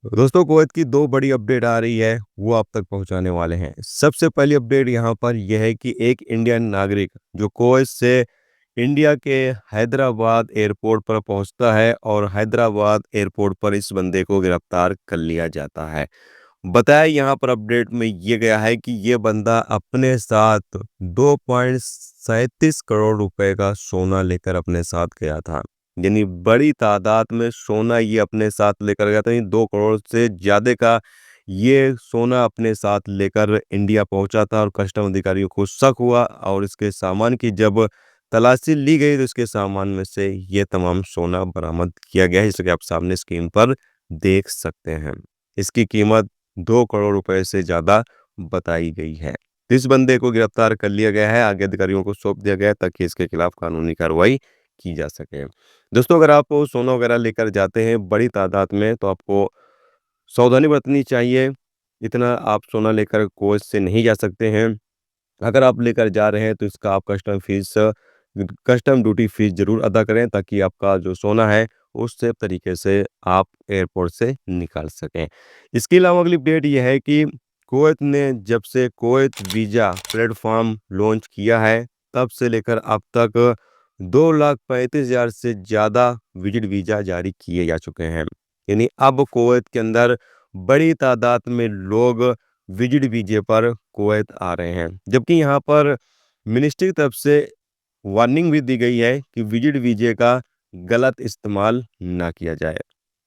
दोस्तों, कुवैत की 2 बड़ी अपडेट आ रही है, वो आप तक पहुँचाने वाले हैं। सबसे पहली अपडेट यहाँ पर यह है कि एक इंडियन नागरिक जो कुवैत से इंडिया के हैदराबाद एयरपोर्ट पर पहुँचता है और हैदराबाद एयरपोर्ट पर इस बंदे को गिरफ्तार कर लिया जाता है। बताया यहाँ पर अपडेट में ये गया है कि ये बंदा अपने साथ 2.37 करोड़ रुपए का सोना लेकर अपने साथ गया था। यानी बड़ी तादाद में सोना ये अपने साथ लेकर गया था। 2 करोड़ से ज़्यादा का ये सोना अपने साथ लेकर इंडिया पहुंचा था और कस्टम अधिकारियों को शक हुआ और इसके सामान की जब तलाशी ली गई तो इसके सामान में से ये तमाम सोना बरामद किया गया है, जैसे कि आप सामने स्क्रीन पर देख सकते हैं। इसकी कीमत 2 करोड़ रुपए से ज़्यादा बताई गई है। तो इस बंदे को गिरफ्तार कर लिया गया है, आगे अधिकारियों को सौंप दिया गया है ताकि इसके खिलाफ कानूनी कार्रवाई की जा सके। दोस्तों, अगर आप सोना वगैरह लेकर जाते हैं बड़ी तादाद में तो आपको सावधानी बरतनी चाहिए। इतना आप सोना लेकर कुवैत से नहीं जा सकते हैं। अगर आप लेकर जा रहे हैं तो इसका आप कस्टम ड्यूटी फीस ज़रूर अदा करें ताकि आपका जो सोना है उस सेफ तरीके से आप एयरपोर्ट से निकाल सकें। इसके अलावा अगली अपडेट ये है कि कुवैत ने जब से कुवैत वीज़ा प्लेटफ़ॉर्म लॉन्च किया है तब से लेकर अब तक 2,35,000 से ज़्यादा विज़िट वीज़ा जारी किए जा चुके हैं। यानी अब कुवैत के अंदर बड़ी तादाद में लोग विज़िट वीज़े पर कुवैत आ रहे हैं। जबकि यहाँ पर मिनिस्ट्री की तरफ से वार्निंग भी दी गई है कि विज़िट वीज़े का गलत इस्तेमाल ना किया जाए।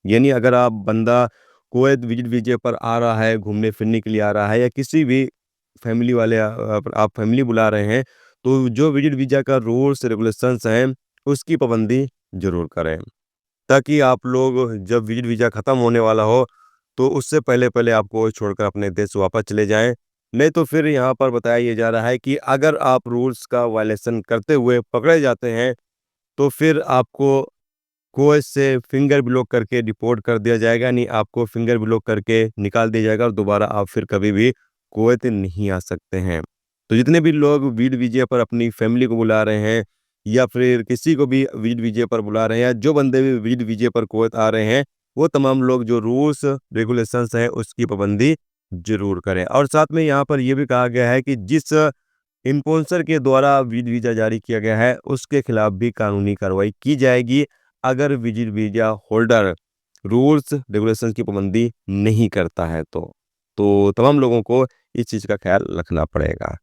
यानी अगर आप बंदा कुवैत विज़िट वीज़े पर आ रहा है, घूमने-फिरने के लिए आ रहा है या किसी भी फैमिली वाले आप फैमिली बुला रहे हैं, तो जो विज़िट वीज़ा का रूल्स रेगुलेशंस हैं, उसकी पाबंदी ज़रूर करें। ताकि आप लोग जब विज़िट वीज़ा ख़त्म होने वाला हो, तो उससे पहले-पहले आपको छोड़कर अपने देश वापस चले जाएँ। नहीं तो फिर यहाँ पर बताया ये जा रहा है कि अगर आप रूल्स का वायलेशन करते हुए पकड़े जाते हैं, तो फिर आपको कुवैत से फिंगर ब्लॉक करके डिपोर्ट कर दिया जाएगा, यानी आपको फिंगर ब्लॉक करके निकाल दिया जाएगा और दोबारा आप फिर कभी भी कुवैत नहीं आ सकते हैं। तो जितने भी लोग विज़िट वीज़े पर अपनी फैमिली को बुला रहे हैं या फिर किसी को भी विज़िट वीज़े पर बुला रहे हैं या जो बंदे भी विज़िट वीज़े पर कुवैत आ रहे हैं, वो तमाम लोग जो रूल्स रेगुलेशंस हैं उसकी पाबंदी ज़रूर करें। और साथ में यहाँ पर ये भी कहा गया है कि जिस स्पॉन्सर के द्वारा विज़िट वीज़ा जारी किया गया है, उसके खिलाफ भी कानूनी कार्रवाई की जाएगी, अगर visit visa holder rules regulations की पाबंदी नहीं करता है तो। तमाम लोगों को इस चीज़ का ख़्याल रखना पड़ेगा।